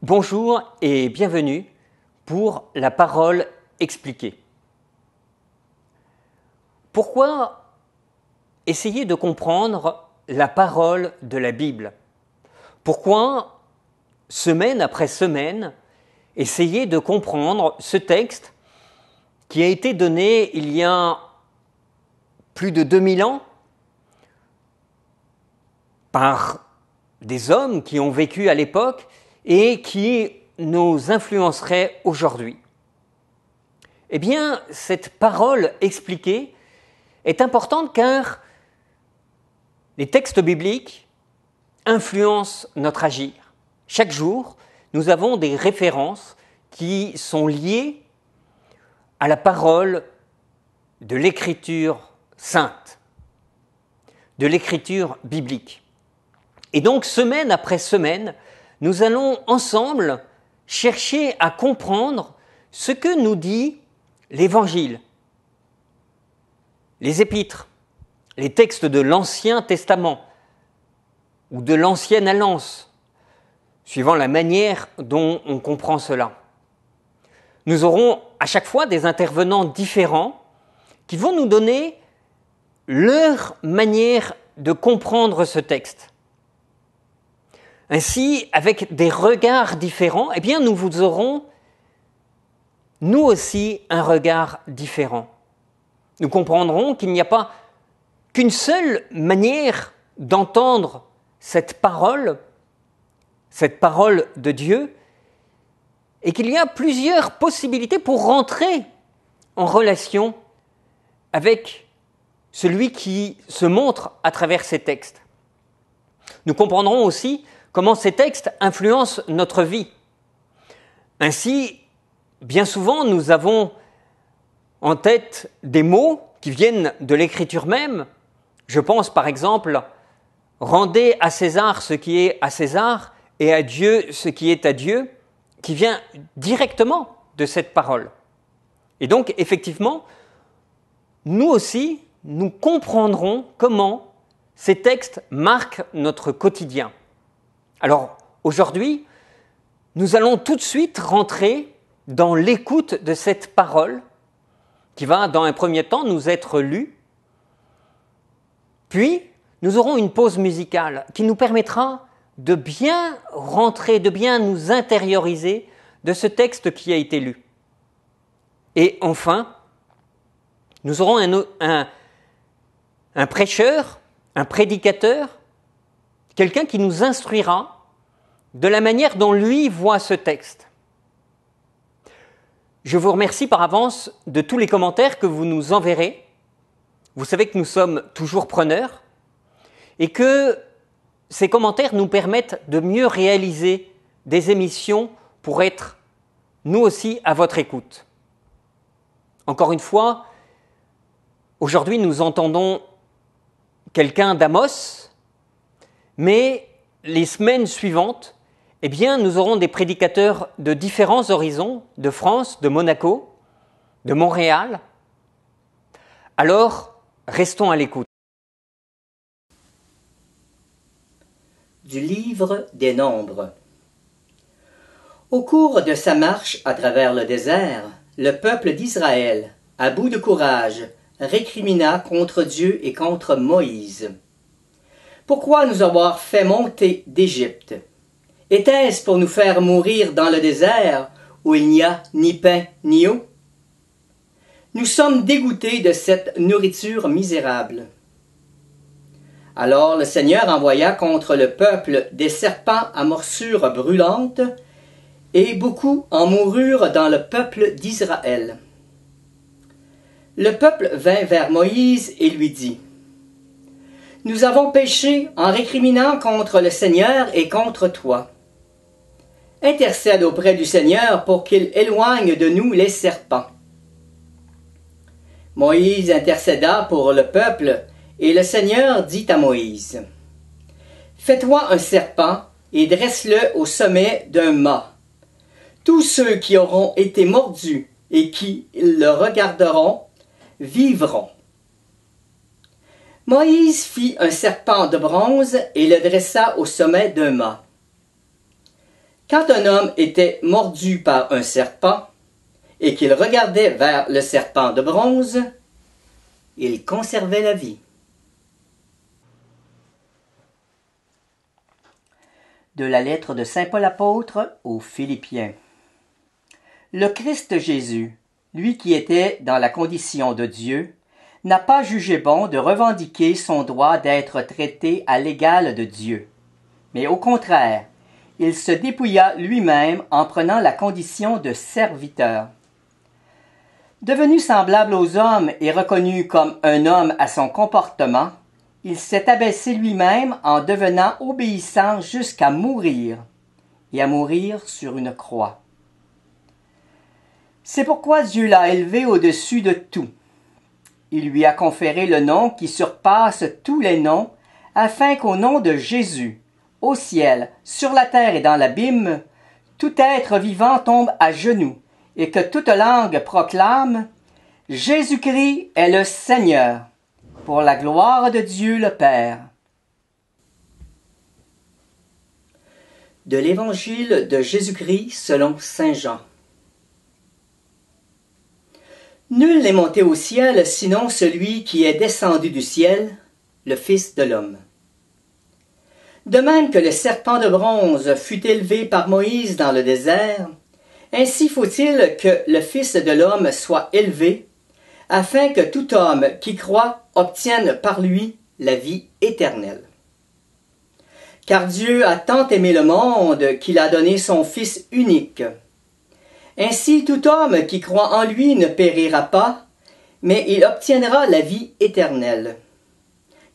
Bonjour et bienvenue pour la parole expliquée. Pourquoi essayer de comprendre la parole de la Bible? Pourquoi, semaine après semaine, essayer de comprendre ce texte qui a été donné il y a plus de 2000 ans par des hommes qui ont vécu à l'époque et qui nous influencerait aujourd'hui? Eh bien, cette parole expliquée est importante car les textes bibliques influencent notre agir. Chaque jour, nous avons des références qui sont liées à la parole de l'Écriture sainte, de l'Écriture biblique. Et donc, semaine après semaine, nous allons ensemble chercher à comprendre ce que nous dit l'Évangile, les Épîtres, les textes de l'Ancien Testament ou de l'Ancienne Alliance, suivant la manière dont on comprend cela. Nous aurons à chaque fois des intervenants différents qui vont nous donner leur manière de comprendre ce texte. Ainsi, avec des regards différents, eh bien, nous vous aurons, nous aussi, un regard différent. Nous comprendrons qu'il n'y a pas qu'une seule manière d'entendre cette parole de Dieu, et qu'il y a plusieurs possibilités pour rentrer en relation avec celui qui se montre à travers ces textes. Nous comprendrons aussi comment ces textes influencent notre vie. Ainsi, bien souvent, nous avons en tête des mots qui viennent de l'Écriture même. Je pense par exemple « Rendez à César ce qui est à César et à Dieu ce qui est à Dieu », qui vient directement de cette parole. Et donc, effectivement, nous aussi, nous comprendrons comment ces textes marquent notre quotidien. Alors, aujourd'hui, nous allons tout de suite rentrer dans l'écoute de cette parole qui va, dans un premier temps, nous être lue. Puis, nous aurons une pause musicale qui nous permettra de bien rentrer, de bien nous intérioriser de ce texte qui a été lu. Et enfin, nous aurons un prêcheur, un prédicateur, quelqu'un qui nous instruira de la manière dont lui voit ce texte. Je vous remercie par avance de tous les commentaires que vous nous enverrez. Vous savez que nous sommes toujours preneurs et que ces commentaires nous permettent de mieux réaliser des émissions pour être, nous aussi, à votre écoute. Encore une fois, aujourd'hui, nous entendons quelqu'un d'Amos, mais les semaines suivantes, eh bien, nous aurons des prédicateurs de différents horizons, de France, de Monaco, de Montréal. Alors, restons à l'écoute. Du livre des Nombres. Au cours de sa marche à travers le désert, le peuple d'Israël, à bout de courage, récrimina contre Dieu et contre Moïse. Pourquoi nous avoir fait monter d'Égypte? Était-ce pour nous faire mourir dans le désert où il n'y a ni pain ni eau? Nous sommes dégoûtés de cette nourriture misérable. Alors le Seigneur envoya contre le peuple des serpents à morsure brûlante, et beaucoup en moururent dans le peuple d'Israël. Le peuple vint vers Moïse et lui dit: « Nous avons péché en récriminant contre le Seigneur et contre toi. Intercède auprès du Seigneur pour qu'il éloigne de nous les serpents. » Moïse intercéda pour le peuple, et le Seigneur dit à Moïse: « Fais-toi un serpent et dresse-le au sommet d'un mât. Tous ceux qui auront été mordus et qui le regarderont vivront. » Moïse fit un serpent de bronze et le dressa au sommet d'un mât. Quand un homme était mordu par un serpent et qu'il regardait vers le serpent de bronze, il conservait la vie. De la lettre de saint Paul apôtre aux Philippiens. Le Christ Jésus, lui qui était dans la condition de Dieu, n'a pas jugé bon de revendiquer son droit d'être traité à l'égal de Dieu. Mais au contraire, il se dépouilla lui-même en prenant la condition de serviteur. Devenu semblable aux hommes et reconnu comme un homme à son comportement, il s'est abaissé lui-même en devenant obéissant jusqu'à mourir, et à mourir sur une croix. C'est pourquoi Dieu l'a élevé au-dessus de tout. Il lui a conféré le nom qui surpasse tous les noms, afin qu'au nom de Jésus, au ciel, sur la terre et dans l'abîme, tout être vivant tombe à genoux, et que toute langue proclame « Jésus-Christ est le Seigneur », pour la gloire de Dieu le Père. De l'Évangile de Jésus-Christ selon saint Jean. Nul n'est monté au ciel sinon celui qui est descendu du ciel, le Fils de l'homme. De même que le serpent de bronze fut élevé par Moïse dans le désert, ainsi faut-il que le Fils de l'homme soit élevé, afin que tout homme qui croit obtienne par lui la vie éternelle. Car Dieu a tant aimé le monde qu'il a donné son Fils unique. Ainsi tout homme qui croit en lui ne périra pas, mais il obtiendra la vie éternelle.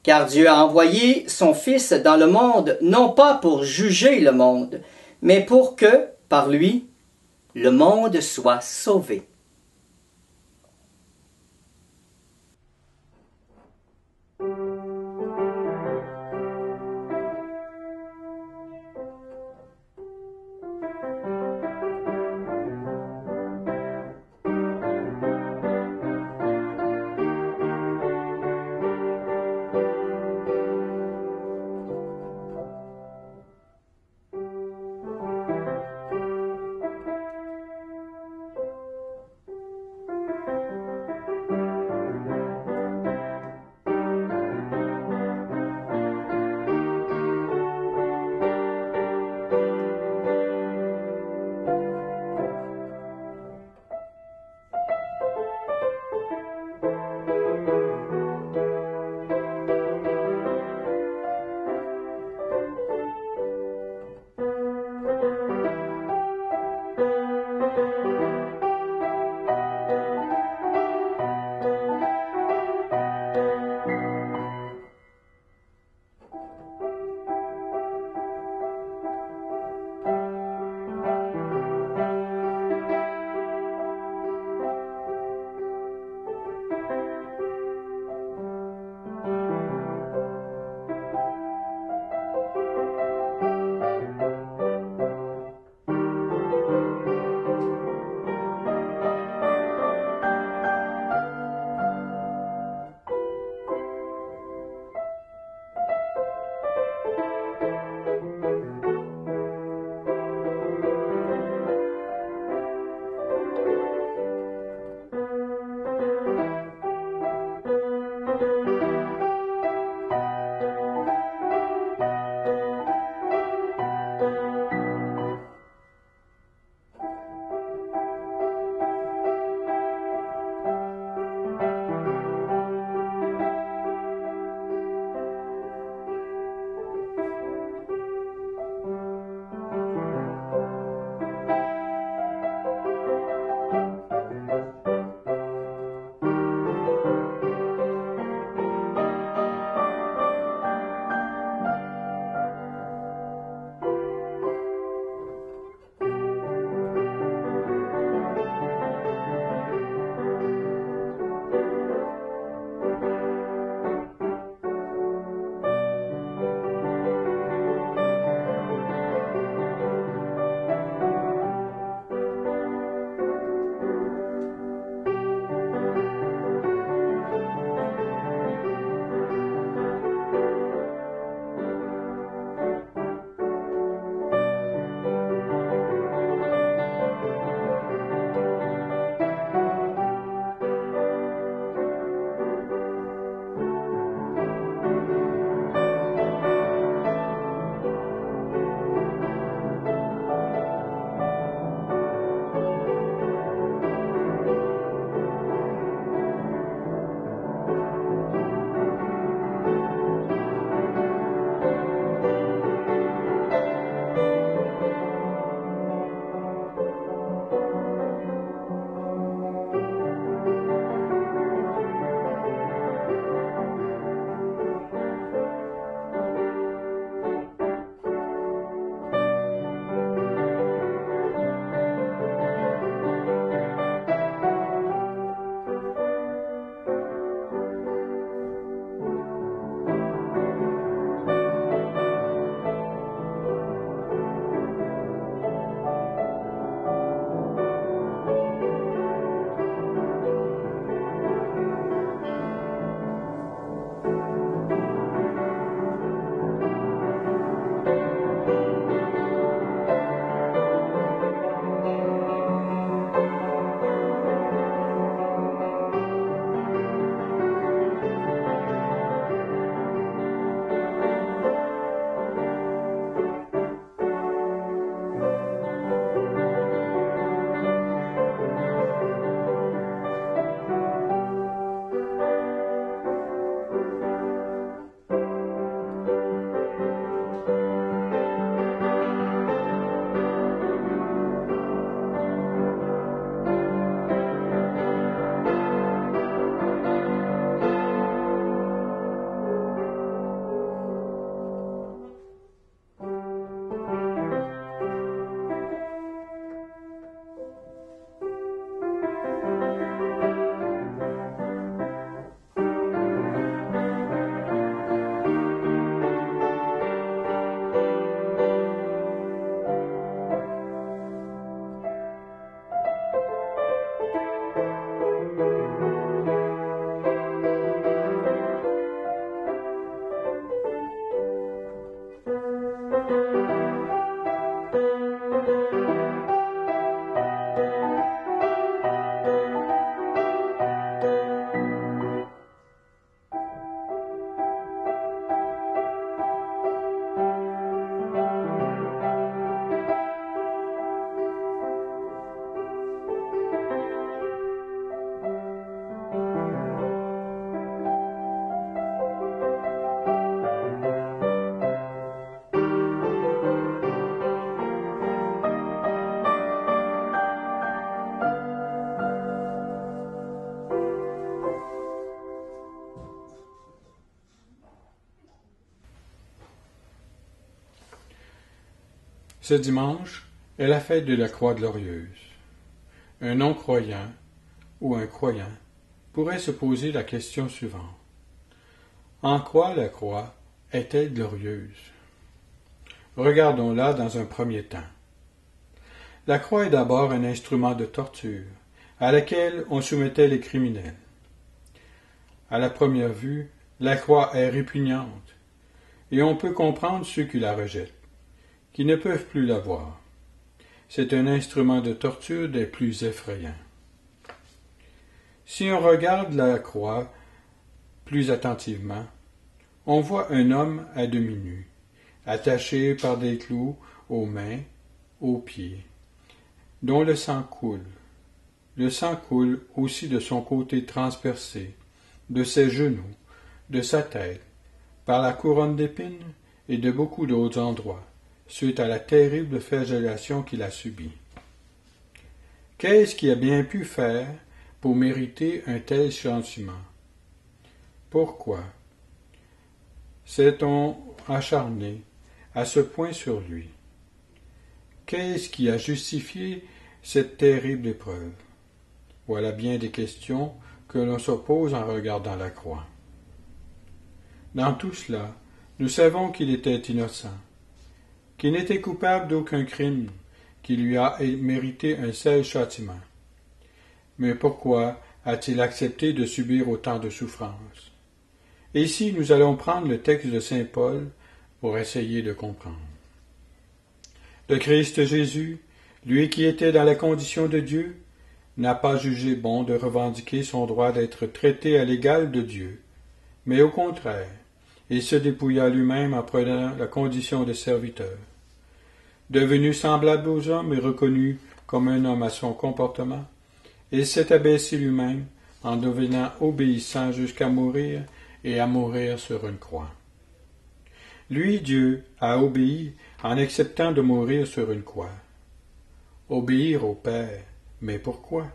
Car Dieu a envoyé son Fils dans le monde non pas pour juger le monde, mais pour que, par lui, le monde soit sauvé. Ce dimanche est la fête de la Croix glorieuse. Un non-croyant ou un croyant pourrait se poser la question suivante. En quoi la croix est-elle glorieuse? Regardons-la dans un premier temps. La croix est d'abord un instrument de torture, à laquelle on soumettait les criminels. À la première vue, la croix est répugnante, et on peut comprendre ceux qui la rejettent, qui ne peuvent plus la voir. C'est un instrument de torture des plus effrayants. Si on regarde la croix plus attentivement, on voit un homme à demi nu, attaché par des clous aux mains, aux pieds, dont le sang coule. Le sang coule aussi de son côté transpercé, de ses genoux, de sa tête, par la couronne d'épines et de beaucoup d'autres endroits, suite à la terrible flagellation qu'il a subie. Qu'est-ce qu'il a bien pu faire pour mériter un tel châtiment? Pourquoi s'est-on acharné à ce point sur lui? Qu'est-ce qui a justifié cette terrible épreuve? Voilà bien des questions que l'on se pose en regardant la croix. Dans tout cela, nous savons qu'il était innocent, qu'il n'était coupable d'aucun crime qui lui a mérité un seul châtiment. Mais pourquoi a-t-il accepté de subir autant de souffrances? Et ici, nous allons prendre le texte de saint Paul pour essayer de comprendre. Le Christ Jésus, lui qui était dans la condition de Dieu, n'a pas jugé bon de revendiquer son droit d'être traité à l'égal de Dieu, mais au contraire, il se dépouilla lui-même en prenant la condition de serviteur. Devenu semblable aux hommes et reconnu comme un homme à son comportement, il s'est abaissé lui-même en devenant obéissant jusqu'à mourir et à mourir sur une croix. Lui, Dieu, a obéi en acceptant de mourir sur une croix. Obéir au Père, mais pourquoi?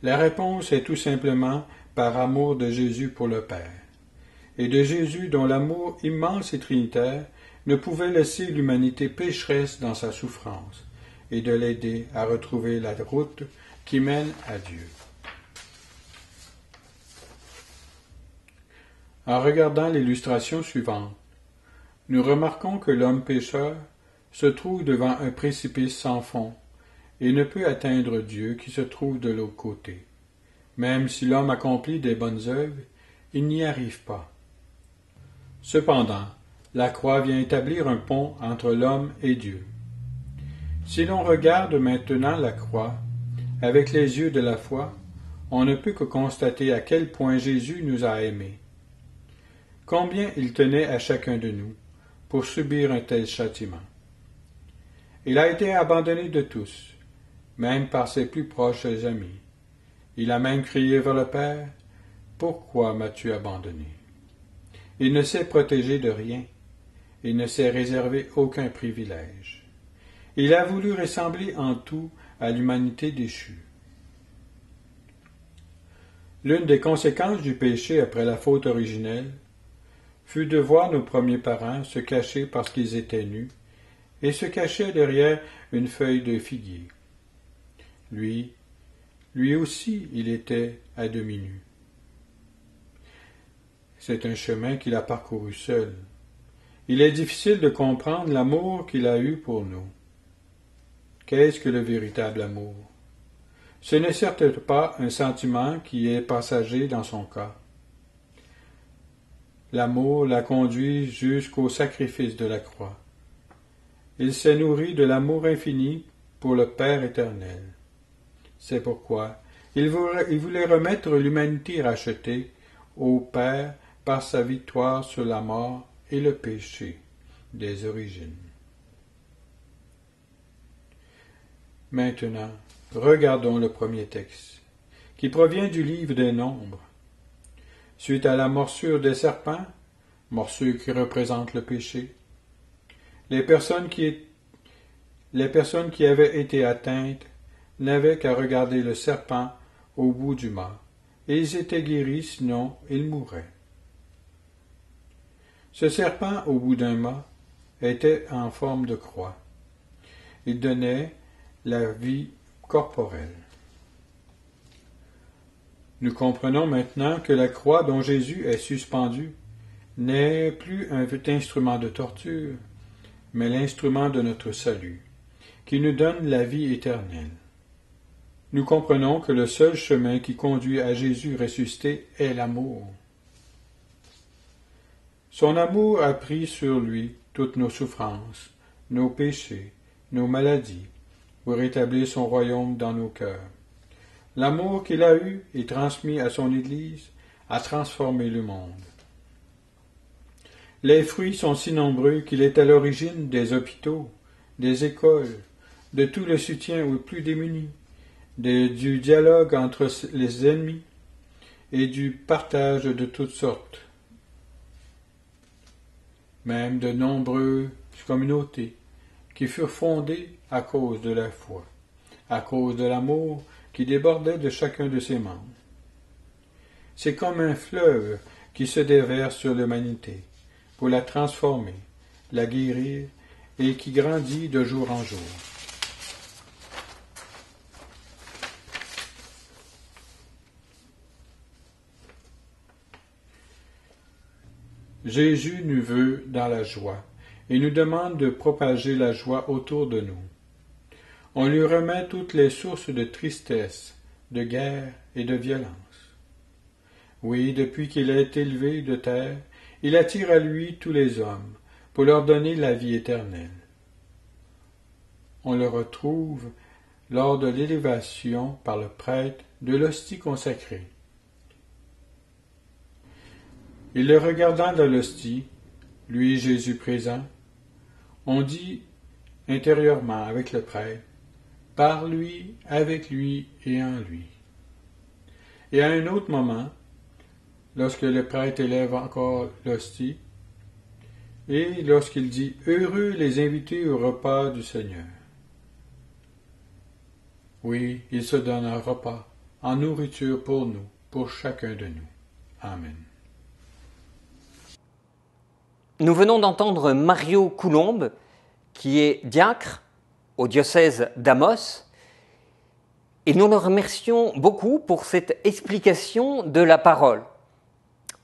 La réponse est tout simplement par amour de Jésus pour le Père, et de Jésus dont l'amour immense et trinitaire ne pouvait laisser l'humanité pécheresse dans sa souffrance, et de l'aider à retrouver la route qui mène à Dieu. En regardant l'illustration suivante, nous remarquons que l'homme pécheur se trouve devant un précipice sans fond et ne peut atteindre Dieu qui se trouve de l'autre côté. Même si l'homme accomplit des bonnes œuvres, il n'y arrive pas. Cependant, la croix vient établir un pont entre l'homme et Dieu. Si l'on regarde maintenant la croix avec les yeux de la foi, on ne peut que constater à quel point Jésus nous a aimés. Combien il tenait à chacun de nous pour subir un tel châtiment. Il a été abandonné de tous, même par ses plus proches amis. Il a même crié vers le Père, « Pourquoi m'as-tu abandonné ?» Il ne s'est protégé de rien. Il ne s'est réservé aucun privilège. Il a voulu ressembler en tout à l'humanité déchue. L'une des conséquences du péché après la faute originelle fut de voir nos premiers parents se cacher parce qu'ils étaient nus et se cachaient derrière une feuille de figuier. Lui aussi, il était à demi nu. C'est un chemin qu'il a parcouru seul. Il est difficile de comprendre l'amour qu'il a eu pour nous. Qu'est-ce que le véritable amour? Ce n'est certes pas un sentiment qui est passager dans son cas. L'amour l'a conduit jusqu'au sacrifice de la croix. Il s'est nourri de l'amour infini pour le Père éternel. C'est pourquoi il voulait remettre l'humanité rachetée au Père par sa victoire sur la mort et le péché des origines. Maintenant, regardons le premier texte, qui provient du livre des Nombres. Suite à la morsure des serpents, morsure qui représente le péché, les personnes qui avaient été atteintes n'avaient qu'à regarder le serpent au bout du mât, et ils étaient guéris, sinon ils mouraient. Ce serpent au bout d'un mât était en forme de croix. Il donnait la vie corporelle. Nous comprenons maintenant que la croix dont Jésus est suspendu n'est plus un instrument de torture, mais l'instrument de notre salut, qui nous donne la vie éternelle. Nous comprenons que le seul chemin qui conduit à Jésus ressuscité est l'amour. Son amour a pris sur lui toutes nos souffrances, nos péchés, nos maladies, pour établir son royaume dans nos cœurs. L'amour qu'il a eu et transmis à son Église a transformé le monde. Les fruits sont si nombreux qu'il est à l'origine des hôpitaux, des écoles, de tout le soutien aux plus démunis, du dialogue entre les ennemis et du partage de toutes sortes. Même de nombreuses communautés qui furent fondées à cause de la foi, à cause de l'amour qui débordait de chacun de ses membres. C'est comme un fleuve qui se déverse sur l'humanité pour la transformer, la guérir et qui grandit de jour en jour. Jésus nous veut dans la joie et nous demande de propager la joie autour de nous. On lui remet toutes les sources de tristesse, de guerre et de violence. Oui, depuis qu'il a été élevé de terre, il attire à lui tous les hommes pour leur donner la vie éternelle. On le retrouve lors de l'élévation par le prêtre de l'hostie consacrée. Et le regardant dans l'hostie, lui Jésus présent, on dit intérieurement avec le prêtre, par lui, avec lui et en lui. Et à un autre moment, lorsque le prêtre élève encore l'hostie, et lorsqu'il dit « Heureux les invités au repas du Seigneur ». Oui, il se donne un repas, en nourriture pour nous, pour chacun de nous. Amen. Nous venons d'entendre Mario Coulombe, qui est diacre au diocèse d'Amos, et nous le remercions beaucoup pour cette explication de la parole.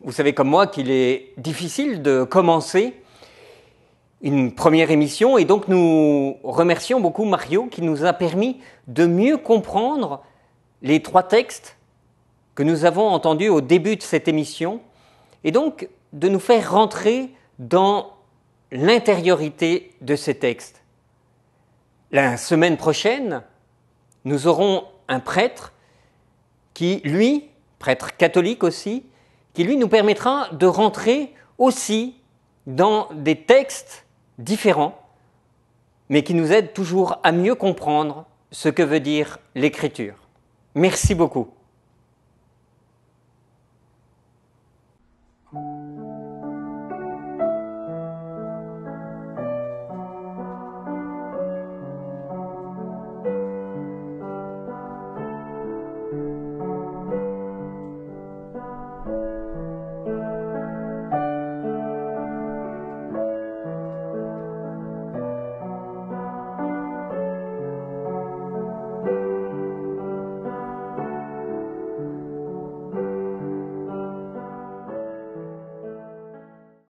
Vous savez comme moi qu'il est difficile de commencer une première émission, et donc nous remercions beaucoup Mario qui nous a permis de mieux comprendre les 3 textes que nous avons entendus au début de cette émission, et donc de nous faire rentrer dans l'intériorité de ces textes. La semaine prochaine, nous aurons un prêtre qui, lui, prêtre catholique aussi, qui lui nous permettra de rentrer aussi dans des textes différents, mais qui nous aident toujours à mieux comprendre ce que veut dire l'Écriture. Merci beaucoup.